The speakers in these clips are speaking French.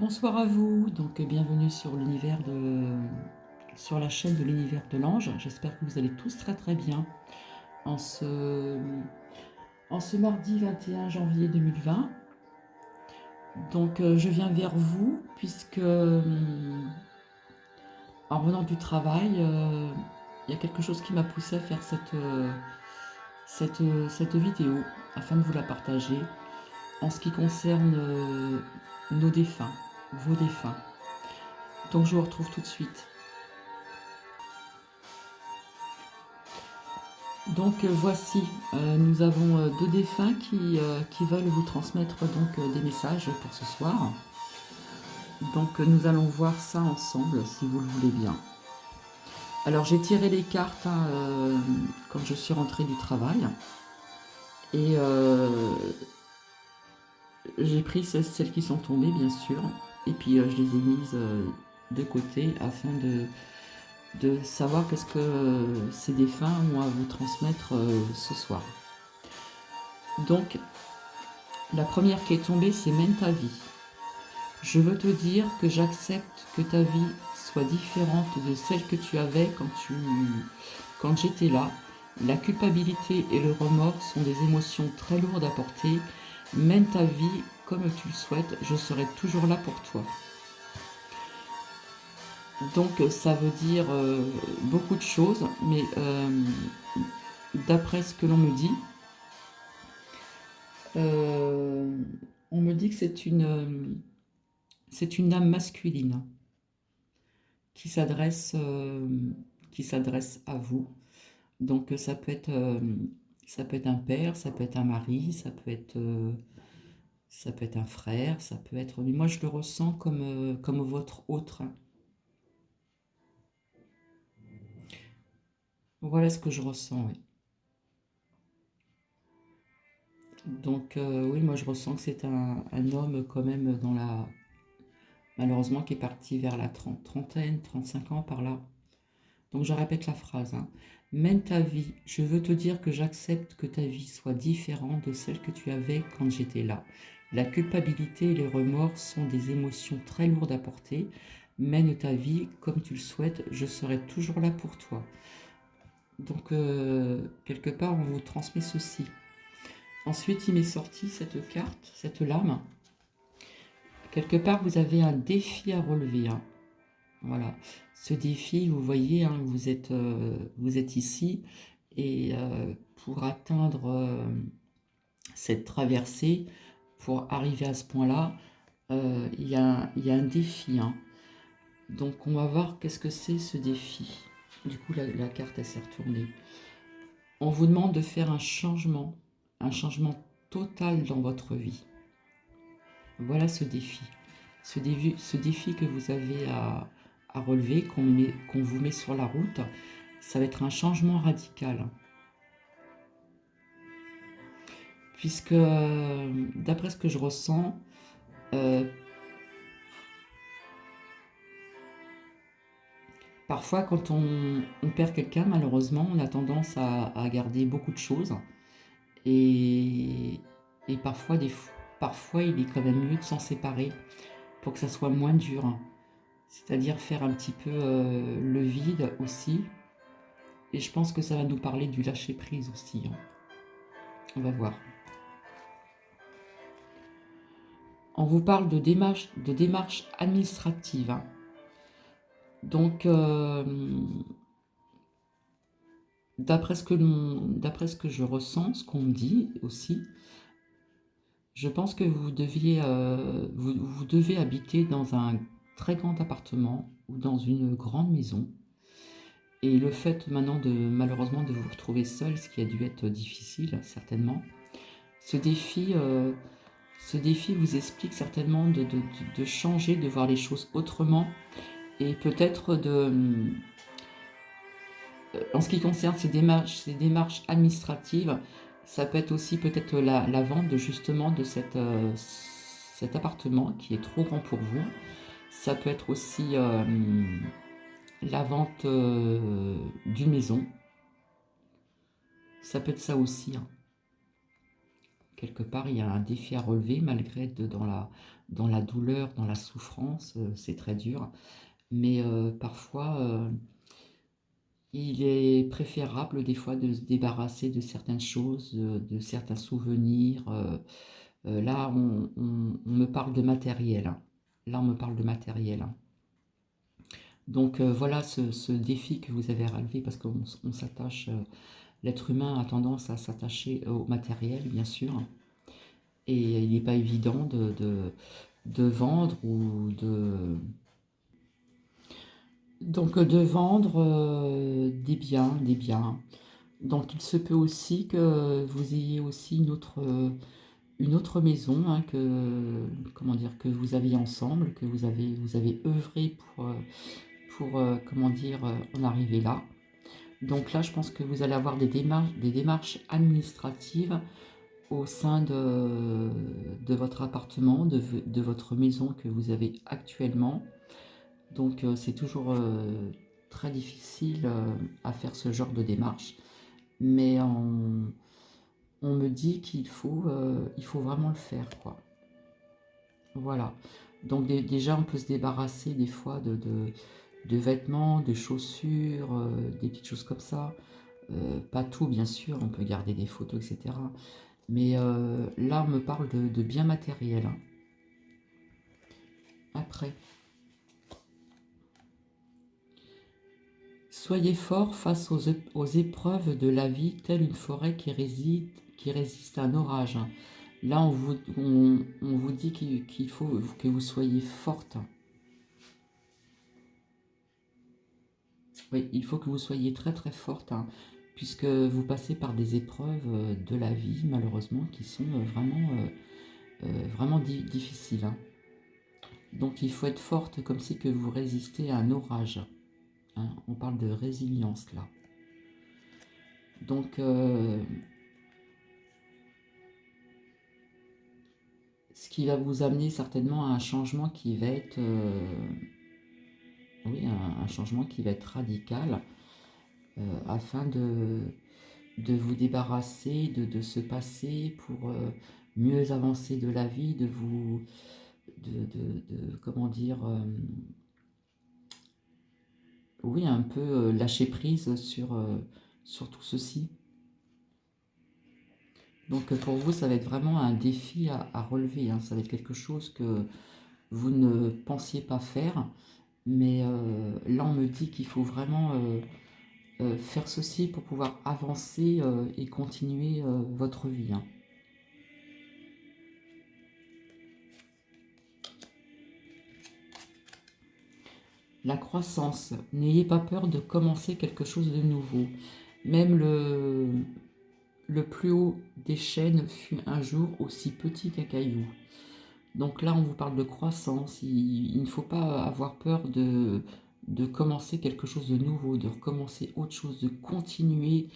Bonsoir à vous, donc bienvenue sur la chaîne de l'univers de l'ange. J'espère que vous allez tous très très bien en ce mardi 21 janvier 2020. Donc je viens vers vous puisque en revenant du travail, il y a quelque chose qui m'a poussé à faire cette vidéo afin de vous la partager en ce qui concerne nos défunts, vos défunts. Donc je vous retrouve tout de suite. Donc voici, nous avons deux défunts qui veulent vous transmettre des messages pour ce soir. Donc nous allons voir ça ensemble si vous le voulez bien. Alors j'ai tiré les cartes quand je suis rentrée du travail et j'ai pris celles qui sont tombées bien sûr et puis je les ai mises de côté afin de savoir qu'est-ce que ces défunts ont à vous transmettre ce soir. Donc la première qui est tombée, c'est Mène ta vie. Je veux te dire que j'accepte que ta vie soit différente de celle que tu avais quand j'étais là. La culpabilité et le remords sont des émotions très lourdes à porter. Mène ta vie comme tu le souhaites, je serai toujours là pour toi. Donc ça veut dire beaucoup de choses, mais d'après ce que l'on me dit, on me dit que c'est une âme masculine qui s'adresse à vous. Donc ça peut être un père, ça peut être un mari, ça peut être un frère, ça peut être. Mais moi je le ressens comme votre autre. Voilà ce que je ressens, oui. Donc oui, moi je ressens que c'est un homme quand même malheureusement qui est parti vers la trentaine, 35 ans par là. Donc je répète la phrase, hein. Mène ta vie, je veux te dire que j'accepte que ta vie soit différente de celle que tu avais quand j'étais là. La culpabilité et les remords sont des émotions très lourdes à porter. Mène ta vie comme tu le souhaites, je serai toujours là pour toi. Donc quelque part on vous transmet ceci. Ensuite il m'est sorti cette carte, cette lame. Quelque part vous avez un défi à relever, hein. Voilà, ce défi, vous voyez, hein, vous êtes ici et pour atteindre cette traversée, pour arriver à ce point-là, il y a un défi, hein. Donc on va voir qu'est-ce que c'est ce défi. Du coup, la carte elle s'est retournée. On vous demande de faire un changement total dans votre vie. Voilà ce défi. Ce défi que vous avez à relever, qu'on vous met sur la route, ça va être un changement radical. Puisque, d'après ce que je ressens, euh, parfois quand on perd quelqu'un, malheureusement, on a tendance à garder beaucoup de choses. Et, et parfois, il est quand même mieux de s'en séparer pour que ça soit moins dur. C'est-à-dire faire un petit peu le vide aussi. Et je pense que ça va nous parler du lâcher-prise aussi, hein. On va voir. On vous parle de démarche administrative, hein. Donc, d'après ce que je ressens, ce qu'on me dit aussi, je pense que vous devez habiter dans un très grand appartement ou dans une grande maison. Et le fait maintenant malheureusement de vous retrouver seul, ce qui a dû être difficile certainement, ce défi, euh, ce défi vous explique certainement de changer, de voir les choses autrement et peut-être en ce qui concerne ces démarches administratives, ça peut être aussi peut-être la vente justement de cet appartement qui est trop grand pour vous. Ça peut être aussi la vente d'une maison. Ça peut être ça aussi, hein. quelque part, il y a un défi à relever malgré dans la douleur, dans la souffrance, c'est très dur. Mais parfois, il est préférable des fois de se débarrasser de certaines choses, de certains souvenirs. Là, on me parle de matériel, hein. Là, on me parle de matériel, hein. Donc voilà ce défi que vous avez relevé parce qu'on s'attache, l'être humain a tendance à s'attacher au matériel, bien sûr. Et il n'est pas évident de vendre ou de... Donc de vendre des biens, des biens. Donc il se peut aussi que vous ayez aussi une autre maison, hein, comment dire, que vous aviez ensemble, que vous avez œuvré pour comment dire, en arriver là. Donc là, je pense que vous allez avoir des démarches administratives au sein de votre appartement, de votre maison que vous avez actuellement. Donc c'est toujours très difficile à faire ce genre de démarche. Mais on me dit il faut vraiment le faire, quoi. Voilà. Donc déjà, on peut se débarrasser des fois de vêtements, de chaussures, des petites choses comme ça. Pas tout, bien sûr, on peut garder des photos, etc. Mais là, on me parle de biens matériels, hein. Après, soyez fort face aux épreuves de la vie, telle une forêt qui résiste à un orage. Là, on vous dit qu'il faut que vous soyez forte. Oui, il faut que vous soyez très très forte, hein, puisque vous passez par des épreuves de la vie, malheureusement, qui sont vraiment difficiles, hein. Donc il faut être forte comme si que vous résistez à un orage, hein. On parle de résilience là. Donc ce qui va vous amener certainement à un changement qui va être, oui, un changement qui va être radical, afin de vous débarrasser de ce passé pour mieux avancer de la vie, de vous, comment dire, oui, un peu lâcher prise sur tout ceci. Donc pour vous, ça va être vraiment un défi à relever, hein. Ça va être quelque chose que vous ne pensiez pas faire, mais là on me dit qu'il faut vraiment faire ceci pour pouvoir avancer et continuer votre vie, hein. La croissance, n'ayez pas peur de commencer quelque chose de nouveau. Même le plus haut des chênes fut un jour aussi petit qu'un caillou. Donc là, on vous parle de croissance. Il ne faut pas avoir peur de commencer quelque chose de nouveau, de recommencer autre chose, de continuer.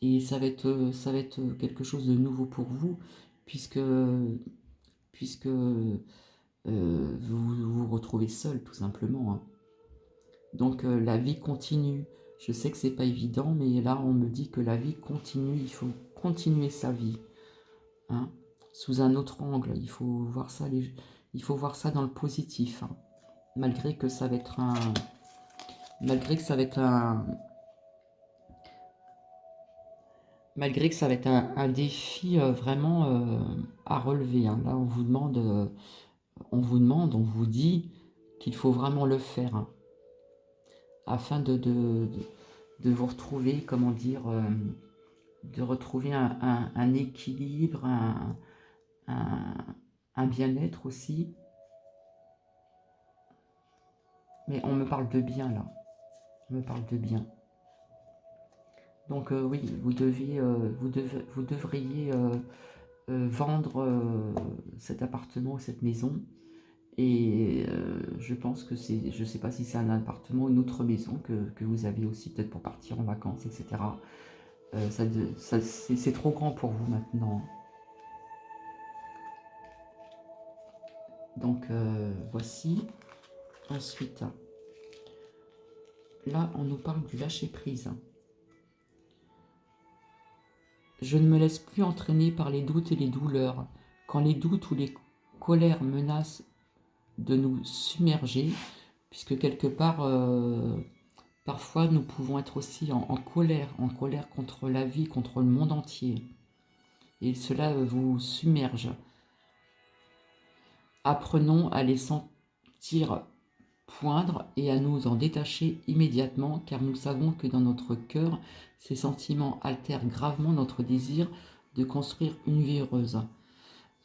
Et ça va être quelque chose de nouveau pour vous, puisque, puisque vous vous retrouvez seul, tout simplement, hein. Donc la vie continue. Je sais que c'est pas évident, mais là on me dit que la vie continue. Il faut continuer sa vie, hein, sous un autre angle. Il faut voir ça dans le positif, hein, malgré que ça va être malgré que ça va être malgré que ça va être un défi vraiment à relever, hein. Là on vous dit qu'il faut vraiment le faire, hein, afin de vous retrouver, comment dire, de retrouver un équilibre, un, un bien-être aussi. Mais on me parle de bien là, on me parle de bien. Donc oui, vous devriez vendre cet appartement, cette maison. Et je pense que c'est, je ne sais pas si c'est un appartement ou une autre maison que vous avez aussi, peut-être pour partir en vacances, etc. C'est trop grand pour vous maintenant. Donc voici. Ensuite, là, on nous parle du lâcher-prise. Je ne me laisse plus entraîner par les doutes et les douleurs. Quand les doutes ou les colères menacent de nous submerger, puisque quelque part, parfois nous pouvons être aussi en colère contre la vie, contre le monde entier. Et cela vous submerge. Apprenons à les sentir poindre et à nous en détacher immédiatement, car nous savons que dans notre cœur, ces sentiments altèrent gravement notre désir de construire une vie heureuse.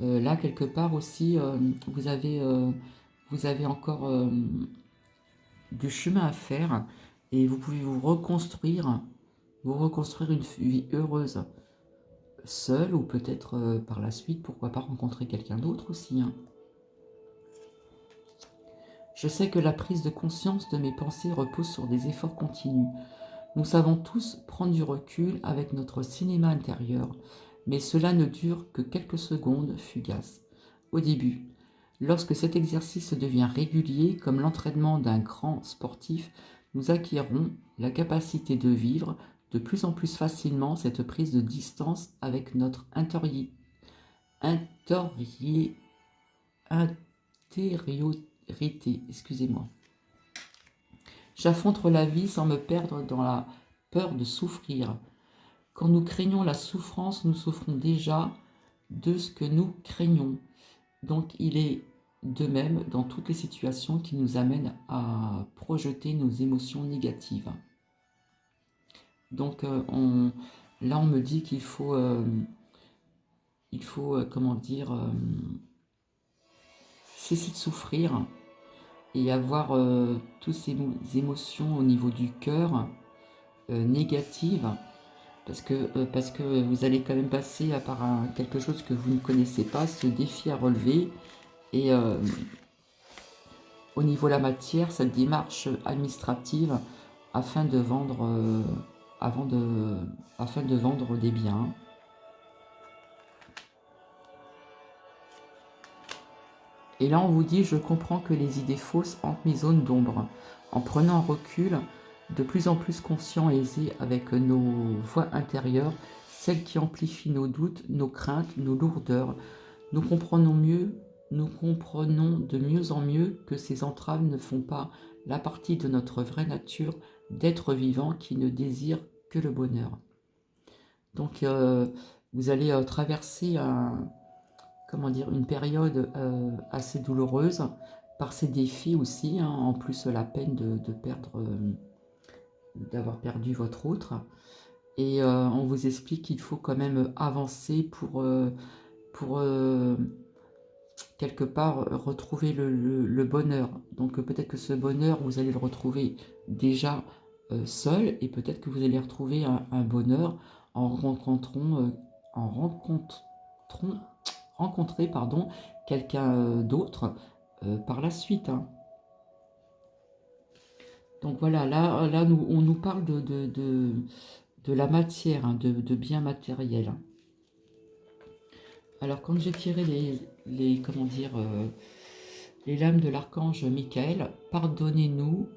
Là, quelque part aussi, vous avez encore du chemin à faire et vous pouvez vous reconstruire une vie heureuse, seul ou peut-être par la suite, pourquoi pas rencontrer quelqu'un d'autre aussi, hein. Je sais que la prise de conscience de mes pensées repose sur des efforts continus. Nous savons tous prendre du recul avec notre cinéma intérieur, mais cela ne dure que quelques secondes fugaces. Au début, lorsque cet exercice devient régulier, comme l'entraînement d'un grand sportif, nous acquérons la capacité de vivre de plus en plus facilement cette prise de distance avec notre intériorité. Excusez-moi. J'affronte la vie sans me perdre dans la peur de souffrir. Quand nous craignons la souffrance, nous souffrons déjà de ce que nous craignons. Donc il est de même dans toutes les situations qui nous amènent à projeter nos émotions négatives. Donc là on me dit qu'il faut, comment dire, cesser de souffrir et avoir toutes ces émotions au niveau du cœur négatives, parce que vous allez quand même passer par quelque chose que vous ne connaissez pas, ce défi à relever. Et au niveau de la matière, cette démarche administrative afin de vendre, afin de vendre des biens. Et là, on vous dit, je comprends que les idées fausses hantent mes zones d'ombre. En prenant un recul, de plus en plus conscient et aisé avec nos voix intérieures, celles qui amplifient nos doutes, nos craintes, nos lourdeurs, nous comprenons de mieux en mieux que ces entraves ne font pas la partie de notre vraie nature d'être vivant qui ne désire que le bonheur. Donc vous allez traverser une période assez douloureuse par ces défis aussi, hein, en plus la peine de perdre, d'avoir perdu votre autre. Et on vous explique qu'il faut quand même avancer pour quelque part retrouver le bonheur. Donc peut-être que ce bonheur, vous allez le retrouver déjà seul, et peut-être que vous allez retrouver un bonheur en rencontrer quelqu'un d'autre par la suite, hein. Donc voilà, là on nous parle de la matière, hein, de biens matériels. Alors quand j'ai tiré les lames de l'archange Michael, pardonnez-vous,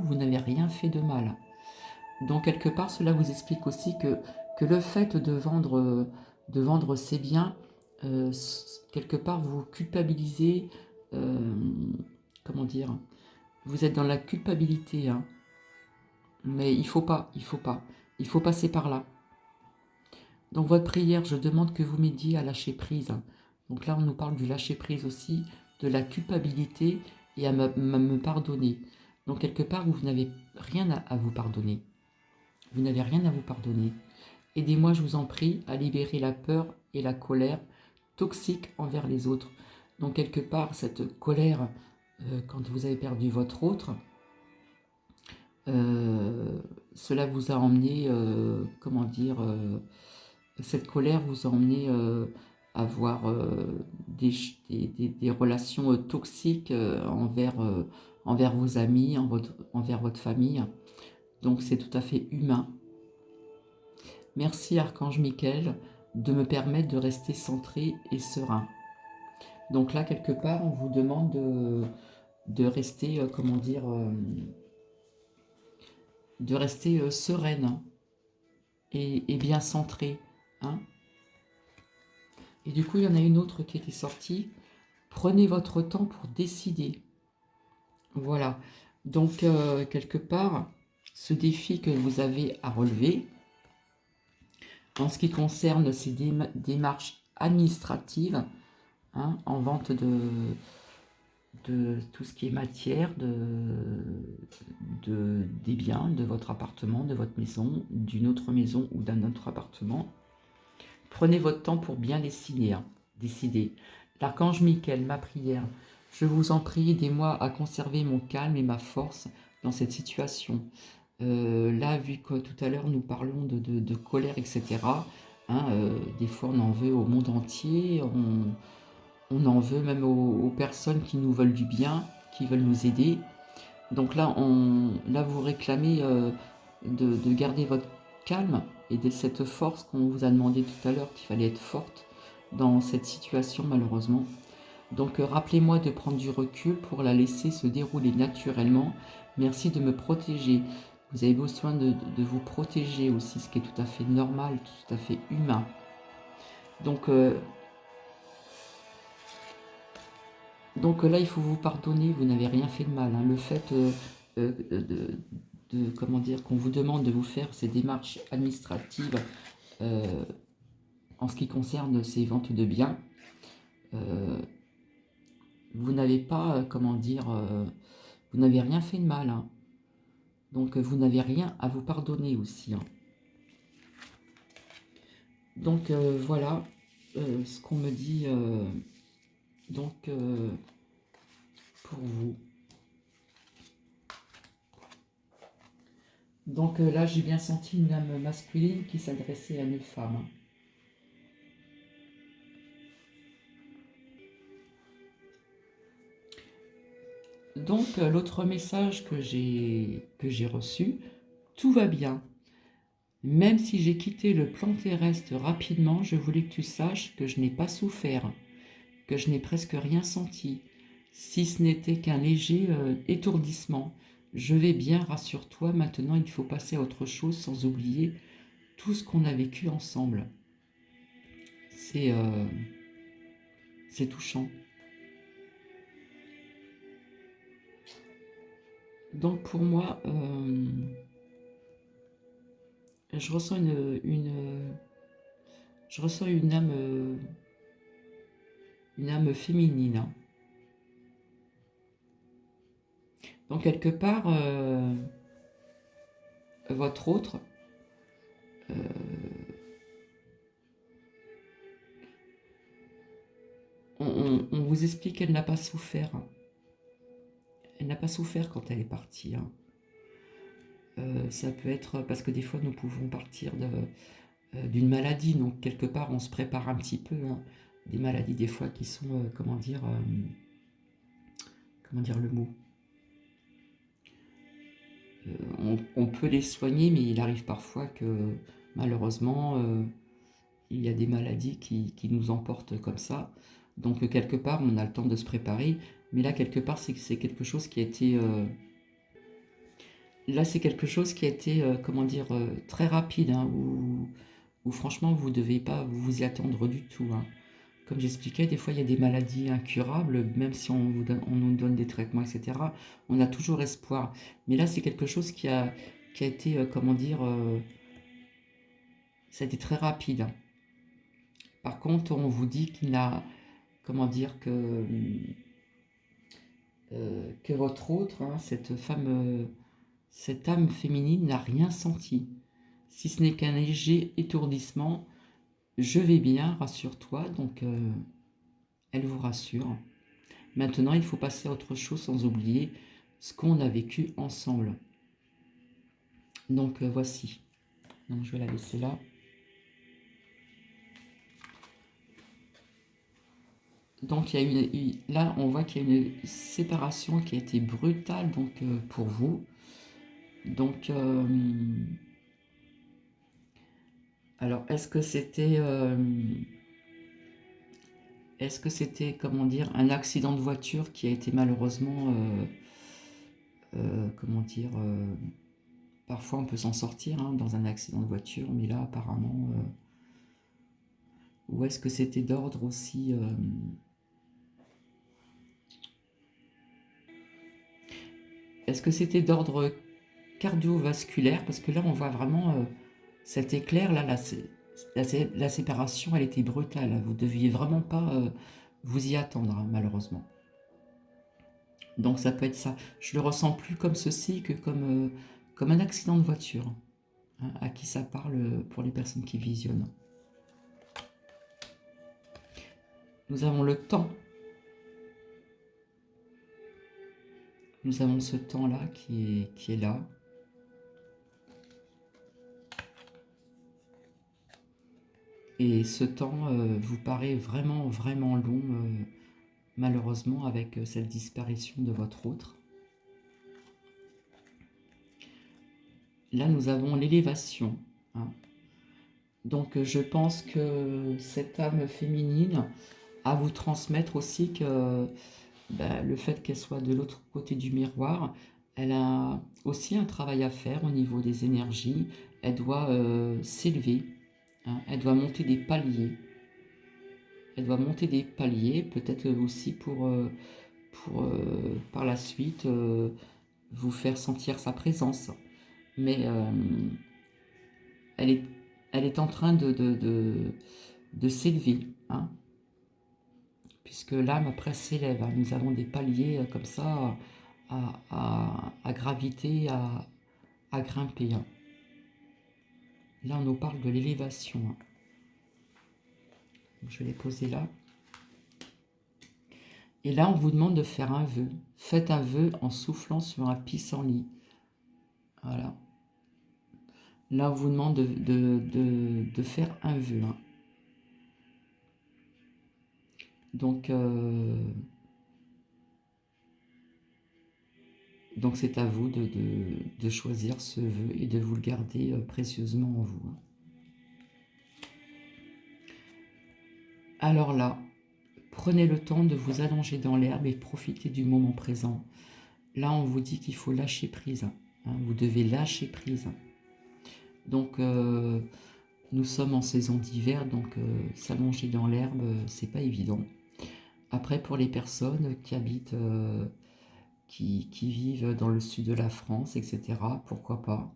vous n'avez rien fait de mal. Donc quelque part, cela vous explique aussi que le fait de vendre ces biens, quelque part vous culpabilisez, vous êtes dans la culpabilité, hein. Mais il faut passer par là. Dans votre prière, je demande que vous m'aidiez à lâcher prise. Donc là, on nous parle du lâcher prise aussi, de la culpabilité et à me pardonner. Donc quelque part, vous n'avez rien à vous pardonner. Vous n'avez rien à vous pardonner. Aidez-moi, je vous en prie, à libérer la peur et la colère toxiques envers les autres. Donc quelque part, cette colère, quand vous avez perdu votre autre, cela vous a emmené, cette colère vous a emmené à avoir des relations toxiques envers vos amis, envers votre famille. Donc c'est tout à fait humain. Merci Archange Michael de me permettre de rester centré et serein. Donc là, quelque part, on vous demande de rester, de rester sereine. et bien centré, hein. Et du coup, il y en a une autre qui était sortie. Prenez votre temps pour décider. Voilà. Donc, quelque part, ce défi que vous avez à relever, en ce qui concerne ces démarches administratives, hein, en vente de tout ce qui est matière, des biens, de votre appartement, de votre maison, d'une autre maison ou d'un autre appartement. Prenez votre temps pour bien décider. Hein, décider. L'archange Michael, ma prière, je vous en prie, aidez-moi à conserver mon calme et ma force dans cette situation. Là, vu que tout à l'heure nous parlons de colère, etc., hein, des fois on en veut au monde entier, on en veut même aux personnes qui nous veulent du bien, qui veulent nous aider. Donc là, là vous réclamez de garder votre calme et de cette force qu'on vous a demandé tout à l'heure qu'il fallait être forte dans cette situation malheureusement. Donc rappelez-moi de prendre du recul pour la laisser se dérouler naturellement. Merci de me protéger. Vous avez besoin de vous protéger aussi, ce qui est tout à fait normal, tout à fait humain. Donc là, il faut vous pardonner, vous n'avez rien fait de mal. Hein. Le fait comment dire, qu'on vous demande de vous faire ces démarches administratives euh, en ce qui concerne ces ventes de biens, euh, vous n'avez pas, comment dire, vous n'avez rien fait de mal. Hein. Donc vous n'avez rien à vous pardonner aussi. Hein. Donc voilà ce qu'on me dit donc pour vous. Donc là, j'ai bien senti une âme masculine qui s'adressait à une femme. Hein. Donc l'autre message que j'ai reçu, tout va bien. Même si j'ai quitté le plan terrestre rapidement, je voulais que tu saches que je n'ai pas souffert, que je n'ai presque rien senti, si ce n'était qu'un léger étourdissement. Je vais bien, rassure-toi, maintenant il faut passer à autre chose sans oublier tout ce qu'on a vécu ensemble. C'est touchant. Donc pour moi, je ressens je ressens une âme féminine. Hein. Donc quelque part, votre autre, euh, on vous explique qu'elle n'a pas souffert. Hein. Elle n'a pas souffert quand elle est partie. Hein. Ça peut être parce que des fois nous pouvons partir d'une maladie, donc quelque part on se prépare un petit peu. Hein. Des maladies des fois qui sont, comment dire le mot on peut les soigner, mais il arrive parfois que malheureusement il y a des maladies qui nous emportent comme ça. Donc quelque part on a le temps de se préparer, mais là quelque part c'est quelque chose qui a été là c'est quelque chose qui a été comment dire très rapide, hein, où franchement vous ne devez pas vous y attendre du tout. Hein. Comme j'expliquais, des fois il y a des maladies incurables, même si on nous donne des traitements, etc. On a toujours espoir. Mais là, c'est quelque chose qui a été, comment dire, ça a été très rapide. Par contre, on vous dit qu'il n'a, comment dire, que votre autre, hein, cette femme, cette âme féminine n'a rien senti. Si ce n'est qu'un léger étourdissement, je vais bien, rassure-toi. Donc, elle vous rassure. Maintenant, il faut passer à autre chose sans oublier ce qu'on a vécu ensemble. Donc, voici. Donc, je vais la laisser là. Donc, là, on voit qu'il y a une séparation qui a été brutale donc, pour vous. Donc, alors, est-ce que c'était, comment dire, un accident de voiture qui a été malheureusement, comment dire, Parfois, on peut s'en sortir hein, dans un accident de voiture, mais là, apparemment, ou est-ce que c'était d'ordre aussi est-ce que c'était d'ordre cardiovasculaire? Parce que là, on voit vraiment cet éclair, là, la séparation, elle était brutale. Vous ne deviez vraiment pas vous y attendre, hein, malheureusement. Donc ça peut être ça. Je le ressens plus comme ceci que comme un accident de voiture. Hein, à qui ça parle pour les personnes qui visionnent. Nous avons le temps. Nous avons ce temps-là qui est là. Et ce temps vous paraît vraiment, vraiment long, malheureusement, avec cette disparition de votre autre. Là, nous avons l'élévation. Hein. Donc, je pense que cette âme féminine a à vous transmettre aussi que le fait qu'elle soit de l'autre côté du miroir, elle a aussi un travail à faire au niveau des énergies. Elle doit s'élever. Hein. Elle doit monter des paliers. Elle doit monter des paliers, peut-être aussi pour par la suite vous faire sentir sa présence. Mais elle est en train de s'élever, hein, puisque l'âme après s'élève. Hein. Nous avons des paliers comme ça à graviter, à grimper. Hein. Là, on nous parle de l'élévation. Hein. Je vais les poser là. Et là, on vous demande de faire un vœu. Faites un vœu en soufflant sur un pissenlit. Voilà. Là, on vous demande de faire un vœu. Hein. Donc c'est à vous de choisir ce vœu et de vous le garder précieusement en vous. Hein. Alors là, prenez le temps de vous allonger dans l'herbe et profitez du moment présent. Là, on vous dit qu'il faut lâcher prise. Hein. Vous devez lâcher prise. Donc, nous sommes en saison d'hiver, donc s'allonger dans l'herbe, c'est pas évident. Après, pour les personnes qui habitent, qui vivent dans le sud de la France, etc., pourquoi pas,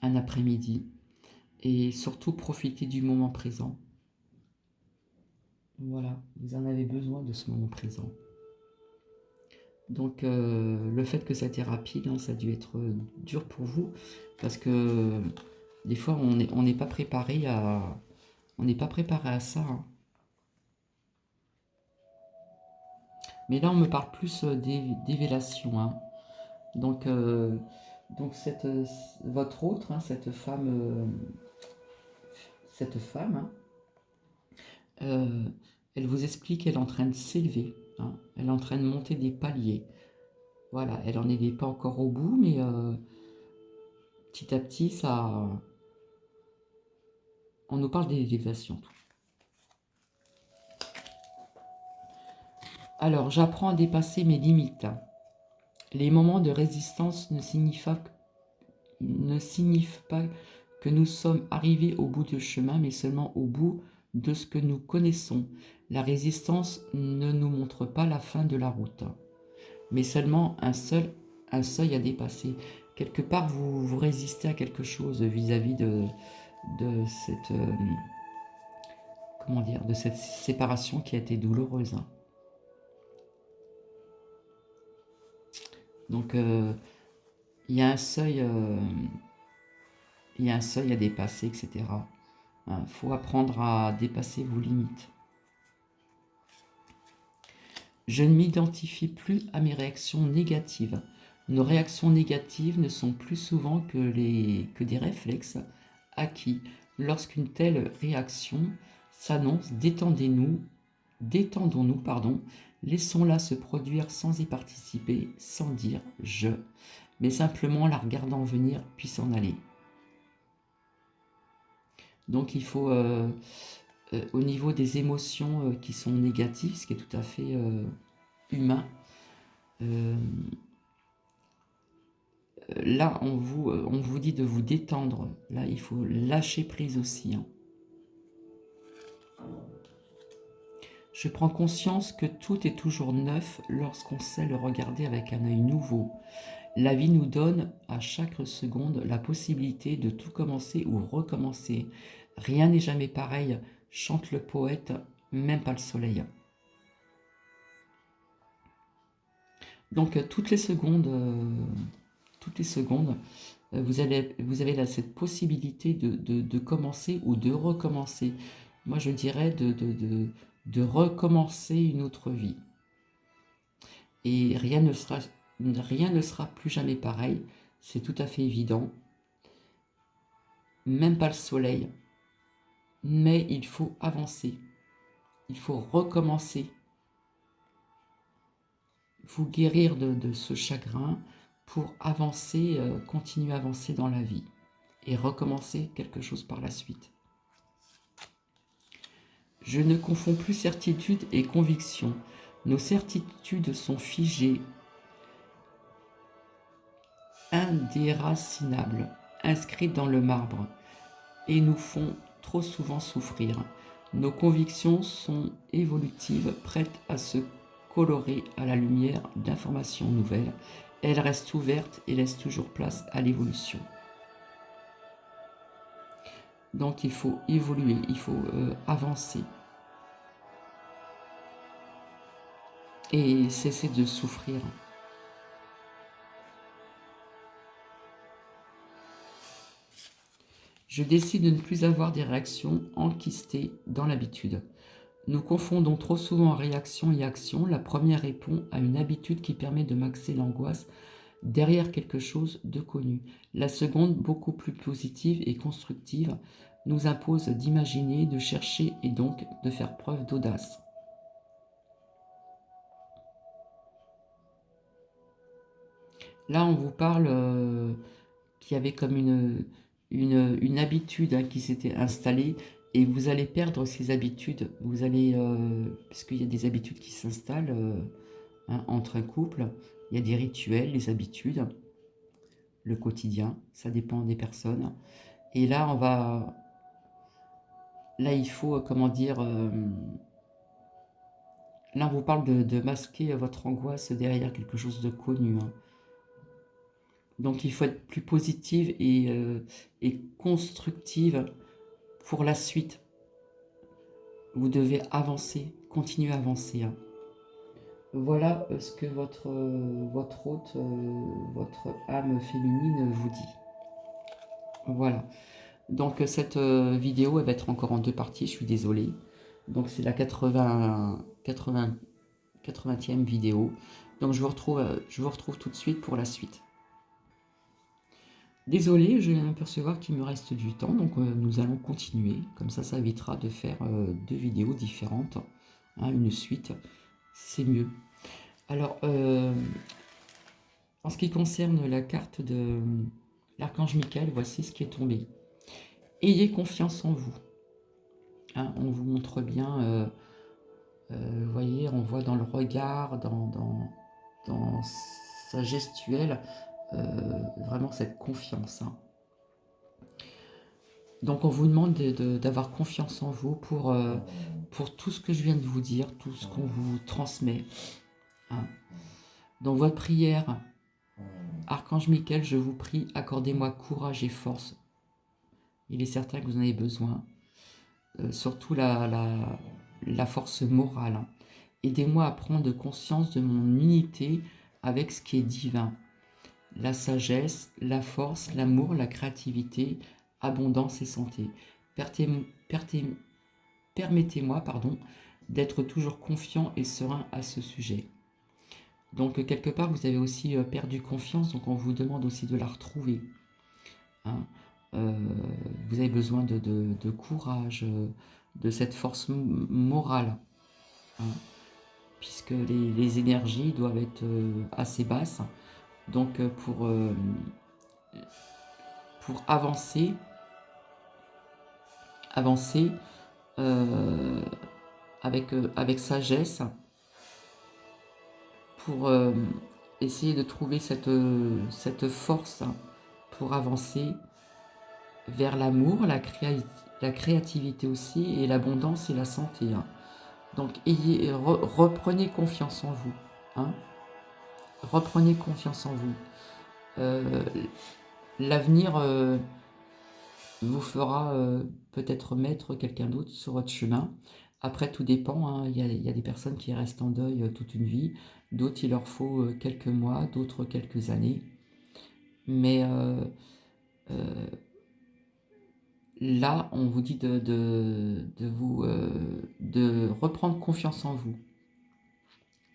un après-midi. Et surtout, profiter du moment présent. Voilà, vous en avez besoin de ce moment présent. Donc, le fait que ça a été rapide, hein, ça a dû être dur pour vous, parce que des fois, on n'est pas préparé à... On n'est pas préparé à ça. Hein. Mais là, on me parle plus d'évélation. Hein. Donc votre autre, hein, cette femme hein, elle vous explique qu'elle est en train de s'élever. Hein. Elle est en train de monter des paliers. Voilà, elle n'en est pas encore au bout, mais petit à petit, ça... On nous parle d'élévation. Alors, j'apprends à dépasser mes limites. Les moments de résistance ne signifient pas que nous sommes arrivés au bout du chemin, mais seulement au bout de ce que nous connaissons. La résistance ne nous montre pas la fin de la route, mais seulement un seuil à dépasser. Quelque part, vous résistez à quelque chose vis-à-vis de cette... comment dire, de cette séparation qui a été douloureuse. Hein. Donc, il y a un seuil à dépasser, etc. Il faut apprendre à dépasser vos limites. Je ne m'identifie plus à mes réactions négatives. Nos réactions négatives ne sont plus souvent que des réflexes acquis. Lorsqu'une telle réaction s'annonce, détendons-nous, laissons-la se produire sans y participer, sans dire « je », mais simplement la regardant venir puis s'en aller. Donc il faut, au niveau des émotions qui sont négatives, ce qui est tout à fait humain, là, on vous dit de vous détendre. Là, il faut lâcher prise aussi, hein. Je prends conscience que tout est toujours neuf lorsqu'on sait le regarder avec un œil nouveau. La vie nous donne à chaque seconde la possibilité de tout commencer ou recommencer. Rien n'est jamais pareil, chante le poète, même pas le soleil. Donc toutes les secondes, vous avez là cette possibilité de commencer ou de recommencer. Moi, je dirais de recommencer une autre vie. Et rien ne sera plus jamais pareil, c'est tout à fait évident. Même pas le soleil. Mais il faut avancer. Il faut recommencer. Vous guérir de ce chagrin pour avancer, continuer à avancer dans la vie et recommencer quelque chose par la suite. Je ne confonds plus certitude et conviction. Nos certitudes sont figées, indéracinables, inscrites dans le marbre et nous font trop souvent souffrir. Nos convictions sont évolutives, prêtes à se colorer à la lumière d'informations nouvelles. Elles restent ouvertes et laissent toujours place à l'évolution. Donc il faut évoluer, il faut avancer. Et cesser de souffrir. Je décide de ne plus avoir des réactions enquistées dans l'habitude. Nous confondons trop souvent réaction et action. La première répond à une habitude qui permet de maxer l'angoisse derrière quelque chose de connu. La seconde, beaucoup plus positive et constructive, nous impose d'imaginer, de chercher et donc de faire preuve d'audace. Là, on vous parle qu'il y avait comme une habitude, hein, qui s'était installée et vous allez perdre ces habitudes. Vous allez, parce qu'il y a des habitudes qui s'installent hein, entre un couple, il y a des rituels, des habitudes, le quotidien, ça dépend des personnes. Et là, il faut, comment dire, là, on vous parle de masquer votre angoisse derrière quelque chose de connu, hein. Donc, il faut être plus positive et constructive pour la suite. Vous devez avancer, continuer à avancer, hein. Voilà ce que votre hôte, votre âme féminine vous dit. Voilà. Donc cette vidéo, elle va être encore en deux parties, je suis désolée. Donc c'est la 80e vidéo. Donc je vous retrouve tout de suite pour la suite. Désolée, je viens d'apercevoir qu'il me reste du temps, donc nous allons continuer. Comme ça évitera de faire deux vidéos différentes, hein, une suite, c'est mieux. Alors, en ce qui concerne la carte de l'archange Michael, voici ce qui est tombé. Ayez confiance en vous. Hein, on vous montre bien, vous voyez, on voit dans le regard, dans sa gestuelle, vraiment cette confiance, hein. Donc on vous demande d'avoir confiance en vous pour tout ce que je viens de vous dire, tout ce qu'on vous transmet, hein. Dans votre prière, Archange Michael, je vous prie, accordez-moi courage et force. Il est certain que vous en avez besoin. Surtout la force morale, hein. Aidez-moi à prendre conscience de mon unité avec ce qui est divin. La sagesse, la force, l'amour, la créativité, abondance et santé. Permettez-moi, d'être toujours confiant et serein à ce sujet. Donc, quelque part, vous avez aussi perdu confiance, donc on vous demande aussi de la retrouver, hein. Vous avez besoin de courage, de cette force morale, hein, puisque les énergies doivent être assez basses. Donc, pour avancer avec sagesse, pour essayez de trouver cette force pour avancer vers l'amour, la créativité aussi, et l'abondance et la santé. Donc reprenez confiance en vous. Hein. Reprenez confiance en vous. L'avenir vous fera peut-être mettre quelqu'un d'autre sur votre chemin. Après, tout dépend. Hein. Il y a des personnes qui restent en deuil toute une vie. D'autres, il leur faut quelques mois, d'autres quelques années. Mais là, on vous dit de reprendre confiance en vous.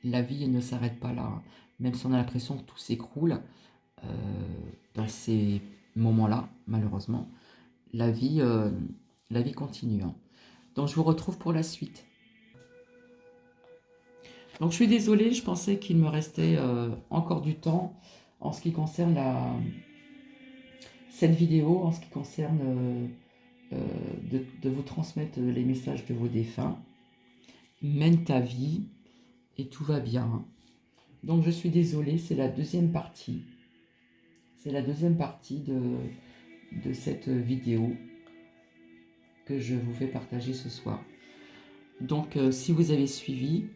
La vie ne s'arrête pas là. Hein. Même si on a l'impression que tout s'écroule, dans ces moments-là, malheureusement, la vie continue. Hein. Donc je vous retrouve pour la suite. Donc je suis désolée, je pensais qu'il me restait encore du temps en ce qui concerne cette vidéo, en ce qui concerne de vous transmettre les messages de vos défunts. Mène ta vie et tout va bien. Donc je suis désolée, c'est la deuxième partie. C'est la deuxième partie de cette vidéo que je vous fais partager ce soir. Donc si vous avez suivi,